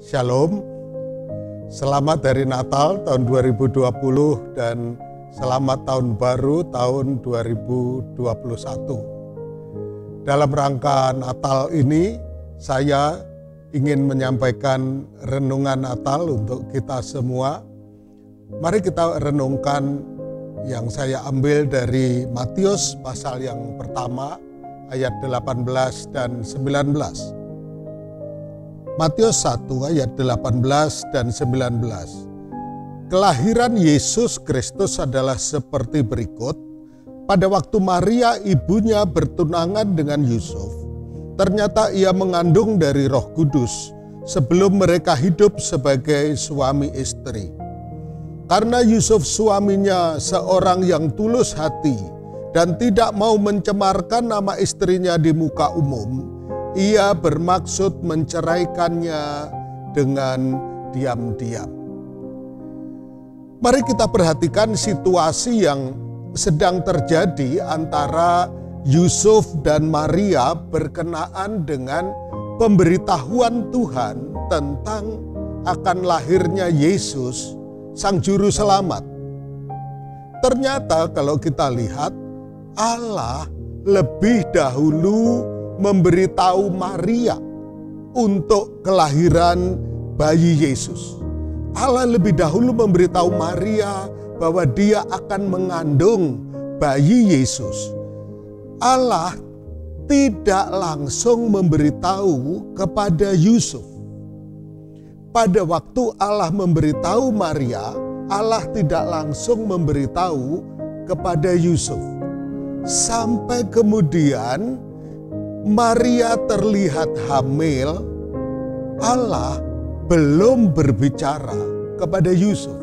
Shalom, selamat hari Natal tahun 2020 dan selamat tahun baru tahun 2021. Dalam rangka Natal ini, saya ingin menyampaikan renungan Natal untuk kita semua. Mari kita renungkan yang saya ambil dari Matius pasal yang pertama, ayat 18 dan 19. Matius 1 ayat 18 dan 19. Kelahiran Yesus Kristus adalah seperti berikut. Pada waktu Maria ibunya bertunangan dengan Yusuf, ternyata ia mengandung dari Roh Kudus sebelum mereka hidup sebagai suami istri. Karena Yusuf suaminya seorang yang tulus hati dan tidak mau mencemarkan nama istrinya di muka umum, ia bermaksud menceraikannya dengan diam-diam. Mari kita perhatikan situasi yang sedang terjadi antara Yusuf dan Maria berkenaan dengan pemberitahuan Tuhan tentang akan lahirnya Yesus, Sang Juru Selamat. Ternyata kalau kita lihat, Allah lebih dahulu memberitahu Maria untuk kelahiran bayi Yesus. Allah lebih dahulu memberitahu Maria bahwa dia akan mengandung bayi Yesus. Allah tidak langsung memberitahu kepada Yusuf. Pada waktu Allah memberitahu Maria, Allah tidak langsung memberitahu kepada Yusuf. Sampai kemudian Maria terlihat hamil, Allah belum berbicara kepada Yusuf.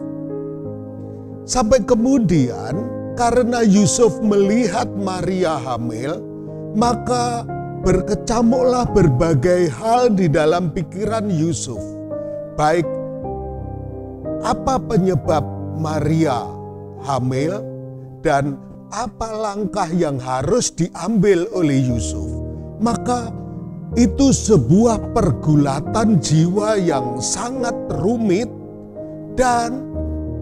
Sampai kemudian karena Yusuf melihat Maria hamil, maka berkecamuklah berbagai hal di dalam pikiran Yusuf. Baik, apa penyebab Maria hamil dan apa langkah yang harus diambil oleh Yusuf. Maka itu sebuah pergulatan jiwa yang sangat rumit dan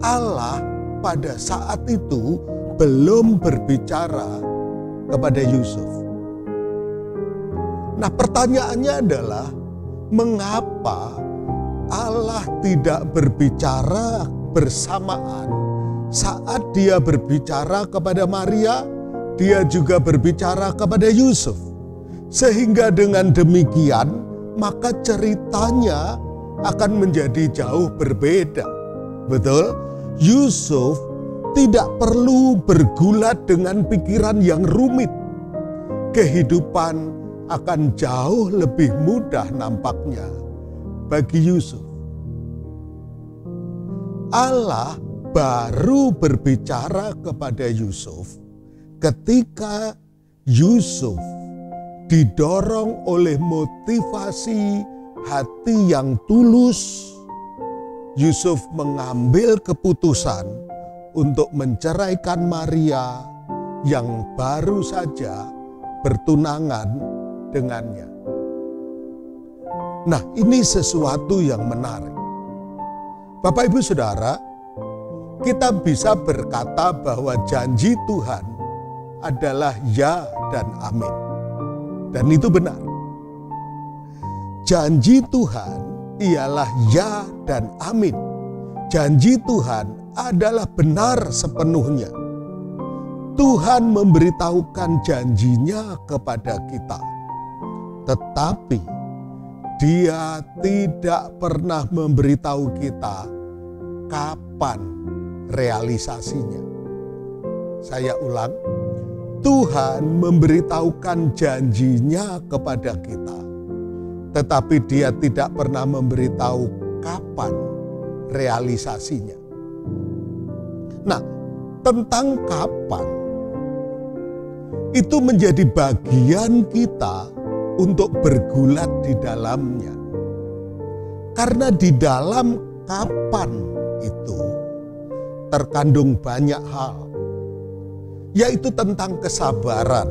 Allah pada saat itu belum berbicara kepada Yusuf. Nah, pertanyaannya adalah mengapa Allah tidak berbicara bersamaan saat dia berbicara kepada Maria, dia juga berbicara kepada Yusuf. Sehingga dengan demikian, maka ceritanya akan menjadi jauh berbeda. Betul? Yusuf tidak perlu bergulat dengan pikiran yang rumit. Kehidupan akan jauh lebih mudah nampaknya bagi Yusuf. Allah baru berbicara kepada Yusuf ketika Yusuf didorong oleh motivasi hati yang tulus. Yusuf mengambil keputusan untuk menceraikan Maria yang baru saja bertunangan dengannya. Nah, ini sesuatu yang menarik. Bapak, Ibu, Saudara, kita bisa berkata bahwa janji Tuhan adalah ya dan amin. Dan itu benar. Janji Tuhan ialah ya dan amin. Janji Tuhan adalah benar sepenuhnya. Tuhan memberitahukan janjinya kepada kita. Tetapi Dia tidak pernah memberitahu kita kapan realisasinya. Saya ulang. Tuhan memberitahukan janjinya kepada kita, tetapi Dia tidak pernah memberitahu kapan realisasinya. Nah, tentang kapan, itu menjadi bagian kita untuk bergulat di dalamnya. Karena di dalam kapan itu terkandung banyak hal, yaitu tentang kesabaran,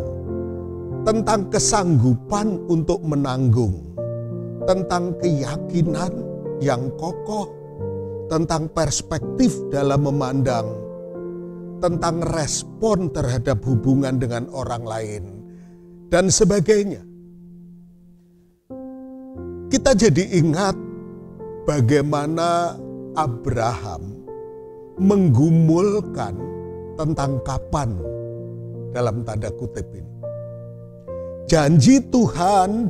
tentang kesanggupan untuk menanggung, tentang keyakinan, yang kokoh, tentang perspektif dalam memandang, tentang respon terhadap hubungan dengan orang lain, dan sebagainya. Kita jadi ingat bagaimana Abraham menggumulkan tentang kapan dalam tanda kutip ini. Janji Tuhan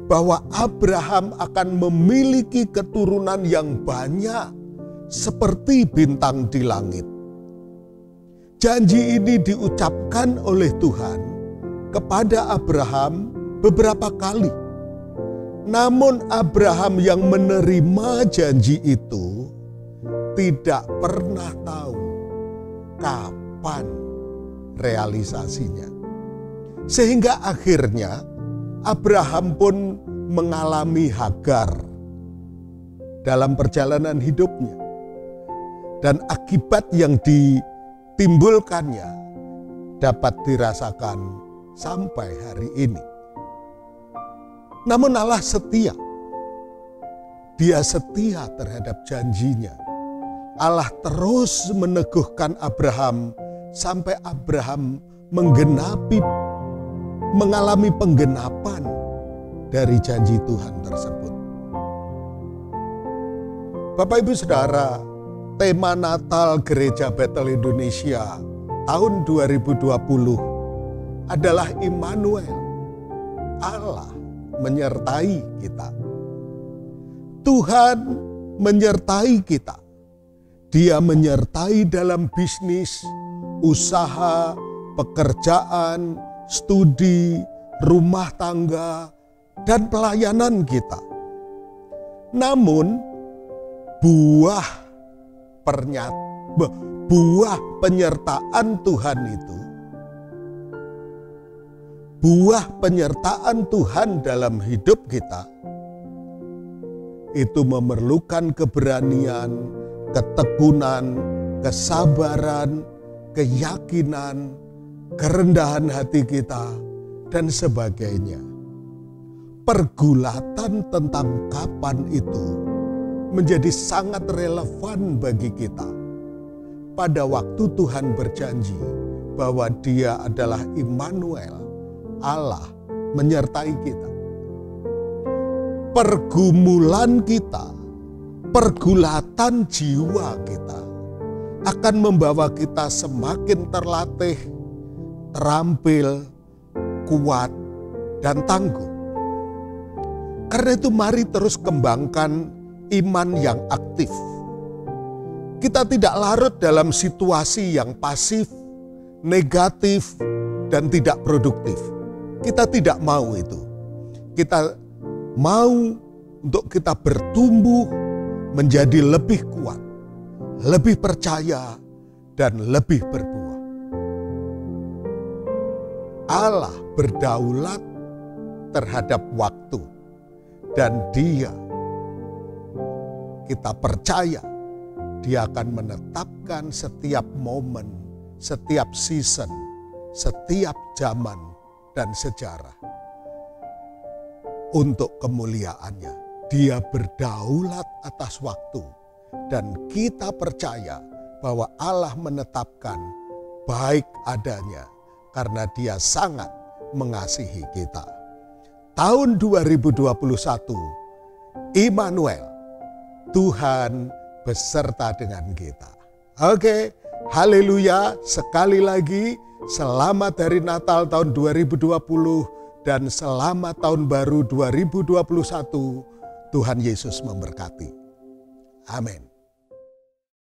bahwa Abraham akan memiliki keturunan yang banyak seperti bintang di langit. Janji ini diucapkan oleh Tuhan kepada Abraham beberapa kali. Namun Abraham yang menerima janji itu tidak pernah tahu kapan realisasinya. Sehingga akhirnya Abraham pun mengalami Hagar dalam perjalanan hidupnya. Dan akibat yang ditimbulkannya dapat dirasakan sampai hari ini. Namun Allah setia. Dia setia terhadap janjinya. Allah terus meneguhkan Abraham sampai Abraham mengalami penggenapan dari janji Tuhan tersebut. Bapak Ibu Saudara, tema Natal Gereja Bethel Indonesia tahun 2020 adalah Immanuel. Allah menyertai kita. Tuhan menyertai kita. Dia menyertai dalam bisnis, usaha, pekerjaan, studi, rumah tangga, dan pelayanan kita. Namun, buah penyertaan Tuhan dalam hidup kita, itu memerlukan keberanian, ketekunan, kesabaran, keyakinan, kerendahan hati kita, dan sebagainya. Pergulatan tentang kapan itu menjadi sangat relevan bagi kita. Pada waktu Tuhan berjanji bahwa Dia adalah Immanuel, Allah menyertai kita. Pergumulan kita, pergulatan jiwa kita akan membawa kita semakin terlatih, terampil, kuat, dan tangguh. Karena itu mari terus kembangkan iman yang aktif. Kita tidak larut dalam situasi yang pasif, negatif, dan tidak produktif. Kita tidak mau itu. Kita mau untuk kita bertumbuh menjadi lebih kuat, lebih percaya, dan lebih berbuah. Allah berdaulat terhadap waktu, dan kita percaya Dia akan menetapkan setiap momen, setiap season, setiap zaman, dan sejarah untuk kemuliaannya. Dia berdaulat atas waktu, dan kita percaya bahwa Allah menetapkan baik adanya karena Dia sangat mengasihi kita. Tahun 2021, Immanuel, Tuhan beserta dengan kita. Oke, haleluya. Sekali lagi, selamat hari Natal tahun 2020 dan selamat tahun baru 2021. Tuhan Yesus memberkati. Amin.